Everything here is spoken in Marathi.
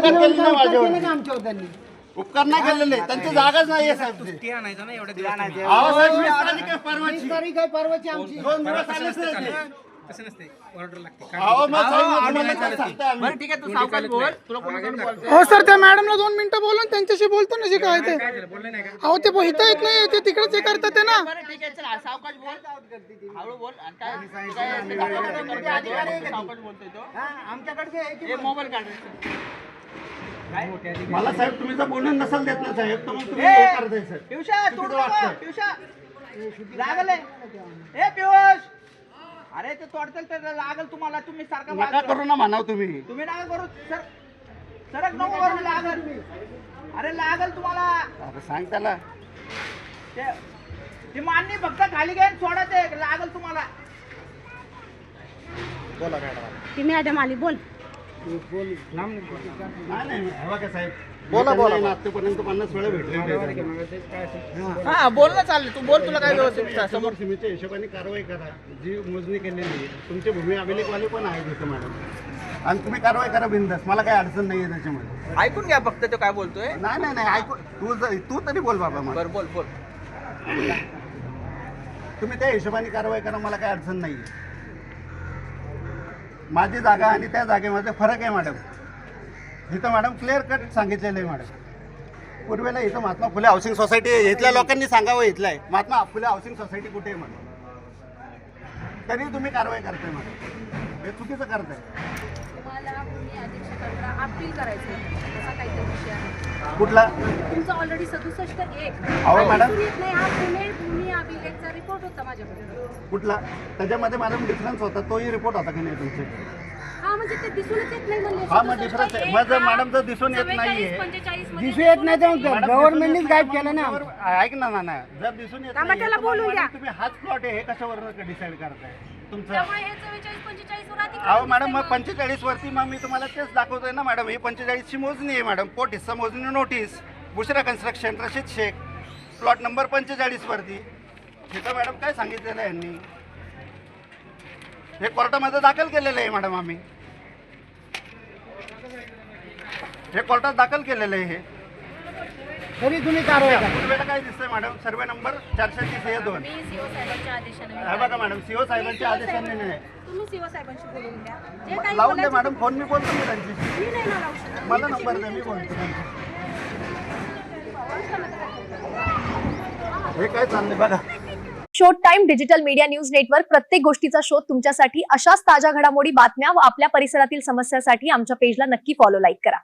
उपकार केले नाही माझ्यावर, आमच्यावर त्यांनी उपकार नाही केलेले, त्यांची जागाच नाहीये साहेब. आणायचं ना एवढ्या दिवस अहो साहेब, 20 तारीख आहे परवाची, तारीख आहे परवाची आमची. 2 दिवस आलेच नाही ते. तसं नसते, ऑर्डर लागते. अहो मग साहेब, आम्हाला काय सांगताय आम्ही? बरं ठीक आहे, तू सावकाश बोल, तुला कोणी बोलतोय? हो सर, त्या मॅडमला 2 मिनिटं बोलून त्यांच्याशी बोलतो ना, जे काय ते. काय झालं, बोलले नाही का? अहो ते इथं येत नाही, ते तिकडेच हे करतात ते ना. बरं ठीक आहे, चला सावकाश बोल, हळू बोल. आणि काय सावकाश बोलतोय तो. आमच्याकडचे आहे की हे मोबाईल काढ. मला साहेब तुम्ही जर बोलून नसाल देत ना साहेब, तर मग तुम्ही हे करताय साहेब. पियुषा, तू चुकीचं वाटतंय. पियुषा लागले. ए पियुष, अरे ते तोडतील तर लागल तुम्हाला. तुम्ही सारखा नका करू ना म्हणाव तुम्ही. तुम्ही नका करू सर, सरक नको करू. लागल, अरे लागल तुम्हाला. आता सांग त्याला. ते मान्य फक्त खाली घ्या, सोडा ते, लागल तुम्हाला. बोला मॅडम. ती मॅडम आली, बोल. नाही नाही, हे बघा साहेब, बोला बोला. आतापर्यंत 50 वेळा भेटले. हा बोल ना, चालले तू बोल. तुला काय व्यवस्थित समोर सीमेच्या हिशोबाने कारवाई करा, जी मोजणी केलेली आहे. तुमचे भूमी अभिलेखवाले पण आहेत इथं मॅडम, आणि तुम्ही कारवाई करा बिंदास. मला काही अडचण नाही आहे त्याच्यामध्ये. ऐकून घ्या फक्त तो काय बोलतोय. नाही नाही नाही, ऐकू. तू तरी बोल बाबा मला. बरं बोल बोल. तुम्ही त्या हिशोबाने कारवाई करा, मला काही अडचण नाही आहे. माझी जागा आणि त्या जागेमध्ये फरक आहे मॅडम. इथं मॅडम क्लिअर कट सांगितलेलं आहे मॅडम. पूर्वेला इथं महात्मा फुले हाऊसिंग सोसायटी आहे. इथल्या लोकांनी सांगावं इथलं आहे. महात्मा फुले हाऊसिंग सोसायटी कुठे आहे म्हणून, तरी तुम्ही कारवाई करताय मॅडम. हे चुकीचं करताय. तुम्हाला भूमी अधीक्षकांना अपील करायचं असा काहीतरी विषय आहे. कुठला? तुमचा ऑलरेडी 67(1). अहो मॅडम. येत नाही, हा पुणे भूमी अभिलेखचा रिपोर्ट होता माझ्याकडे. कुठला? त्याच्यामध्ये मॅडम डिफरन्स होता, तोही रिपोर्ट होता की नाही तुमच्याकडे? हा म्हणजे ते दिसूनच येत नाही म्हणले. हा मग डिफरन्स आहे. मग जर मॅडम जर दिसून येत नाहीये, 45 दिसू येत नाही तर गव्हर्नमेंटनीच गाईड केलं ना. ऐक ना ना, जर दिसून येत थांबा, त्याला तर मग बोलून द्या. तुम्ही हाच प्लॉट आहे हे कशावरून डिसाईड करताय तुमचं? त्यामुळे हे 44-45 वर अधिक अहो मॅडम, मग 45 वरती मग मी तुम्हाला तेच दाखवतोय ना मॅडम. ही 45 ची मोजणी आहे मॅडम. पोट हिस्सा मोजणी notice, Bushra construction, Rashid Shaikh, plot number 45 वरती. तिथं मॅडम काय सांगितलेलं आहे यांनी? हे कोर्टामध्ये दाखल केलेलं आहे मॅडम. आम्ही हे कोर्टात दाखल केलेलं आहे. हे तरी तुम्ही कारवाई करा. पूर्वेला काय दिसतंय मॅडम? Survey number 430(2). मी सीओ साहेबांच्या आदेशाने हे बघा मॅडम, सीओ साहेबांच्या आदेशाने नाही. तुम्ही सीओ साहेबांशी बोलून द्या. जे काही लावून द्या बोलायचं मॅडम फोन. मी बोलतो मी त्यांच्याशी. मी नाही ना लावू शकत. मला नंबर द्या, मी बोलतो त्यांच्याशी. हे काय चाललंय बघा. शोध time digital media news network प्रत्येक गोष्टीचा शोध तुमच्यासाठी, अशाच ताज्या घडामोडी, बातम्या व आपल्या परिसरातील समस्यासाठी आमच्या पेजला नक्की फॉलो, लाईक करा.